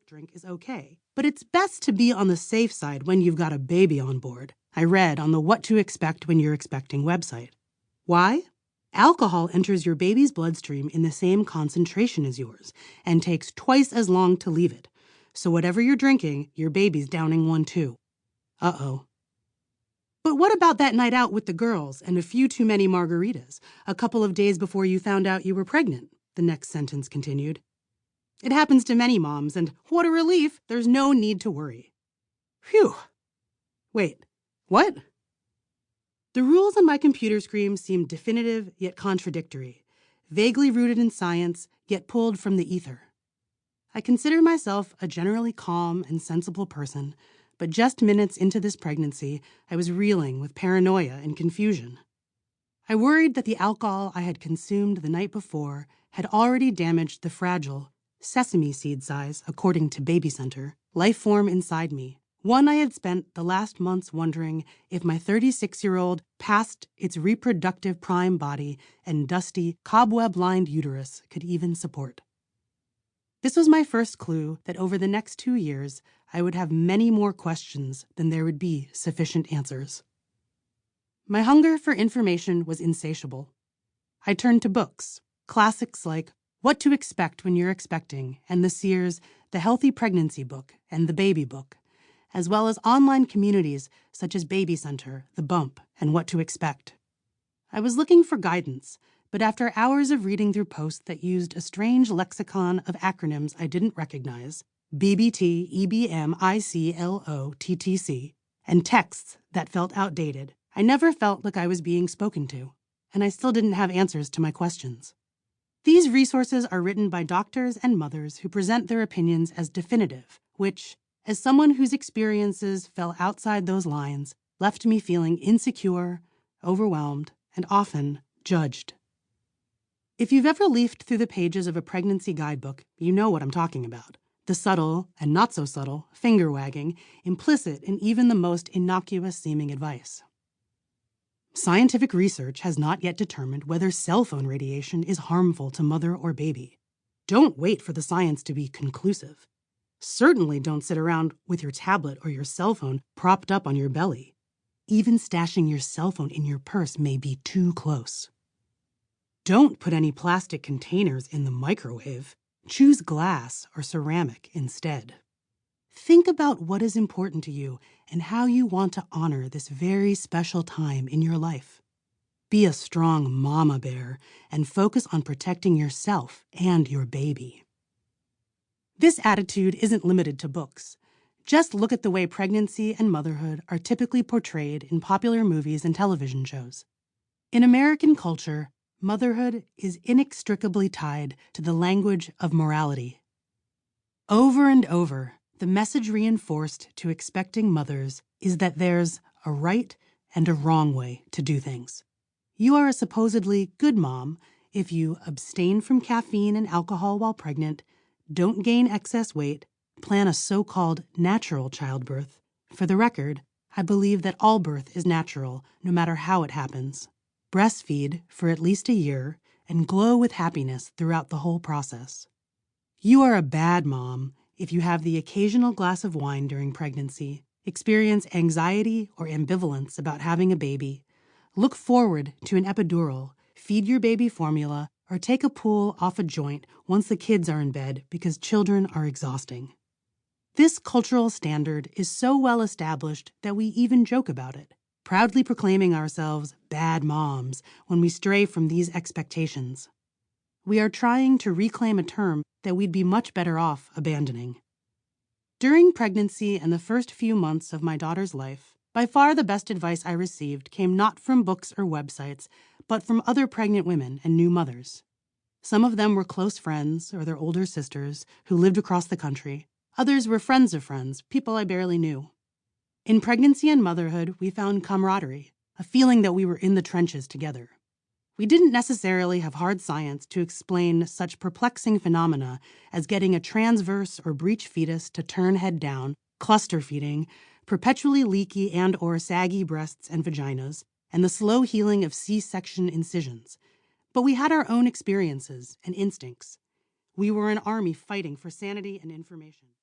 quick drink is okay, but it's best to be on the safe side when you've got a baby on board, I read on the What to Expect When You're Expecting website. Why? Alcohol enters your baby's bloodstream in the same concentration as yours and takes twice as long to leave it. So whatever you're drinking, your baby's downing one too. Uh-oh. But what about that night out with the girls and a few too many margaritas, a couple of days before you found out you were pregnant? The next sentence continued. It happens to many moms, and what a relief, there's no need to worry. Phew. Wait, what? The rules on my computer screen seemed definitive yet contradictory, vaguely rooted in science yet pulled from the ether. I consider myself a generally calm and sensible person, but just minutes into this pregnancy, I was reeling with paranoia and confusion. I worried that the alcohol I had consumed the night before had already damaged the fragile, sesame seed size, according to Baby Center, life form inside me. One I had spent the last months wondering if my 36-year-old past its reproductive prime body and dusty, cobweb-lined uterus could even support. This was my first clue that over the next 2 years, I would have many more questions than there would be sufficient answers. My hunger for information was insatiable. I turned to books, classics like What to Expect When You're Expecting and the Sears' The Healthy Pregnancy Book and The Baby Book, as well as online communities such as Baby Center, The Bump, and What to Expect. I was looking for guidance, but after hours of reading through posts that used a strange lexicon of acronyms I didn't recognize, BBT, EBM, ICLO, TTC, and texts that felt outdated, I never felt like I was being spoken to, and I still didn't have answers to my questions. These resources are written by doctors and mothers who present their opinions as definitive, which, as someone whose experiences fell outside those lines, left me feeling insecure, overwhelmed, and often judged. If you've ever leafed through the pages of a pregnancy guidebook, you know what I'm talking about. The subtle and not so subtle finger-wagging, implicit in even the most innocuous-seeming advice. Scientific research has not yet determined whether cell phone radiation is harmful to mother or baby. Don't wait for the science to be conclusive. Certainly don't sit around with your tablet or your cell phone propped up on your belly. Even stashing your cell phone in your purse may be too close. Don't put any plastic containers in the microwave. Choose glass or ceramic instead. Think about what is important to you and how you want to honor this very special time in your life. Be a strong mama bear and focus on protecting yourself and your baby. This attitude isn't limited to books. Just look at the way pregnancy and motherhood are typically portrayed in popular movies and television shows. In American culture, motherhood is inextricably tied to the language of morality. Over and over, the message reinforced to expecting mothers is that there's a right and a wrong way to do things. You are a supposedly good mom if you abstain from caffeine and alcohol while pregnant, don't gain excess weight, plan a so-called natural childbirth. For the record, I believe that all birth is natural, no matter how it happens. Breastfeed for at least a year, and glow with happiness throughout the whole process. You are a bad mom if you have the occasional glass of wine during pregnancy, experience anxiety or ambivalence about having a baby, look forward to an epidural, feed your baby formula, or take a pull off a joint once the kids are in bed because children are exhausting. This cultural standard is so well established that we even joke about it, proudly proclaiming ourselves bad moms when we stray from these expectations. We are trying to reclaim a term that we'd be much better off abandoning. During pregnancy and the first few months of my daughter's life, by far the best advice I received came not from books or websites, but from other pregnant women and new mothers. Some of them were close friends or their older sisters who lived across the country. Others were friends of friends, people I barely knew. In pregnancy and motherhood, we found camaraderie, a feeling that we were in the trenches together. We didn't necessarily have hard science to explain such perplexing phenomena as getting a transverse or breech fetus to turn head down, cluster feeding, perpetually leaky and or saggy breasts and vaginas, and the slow healing of C-section incisions. But we had our own experiences and instincts. We were an army fighting for sanity and information.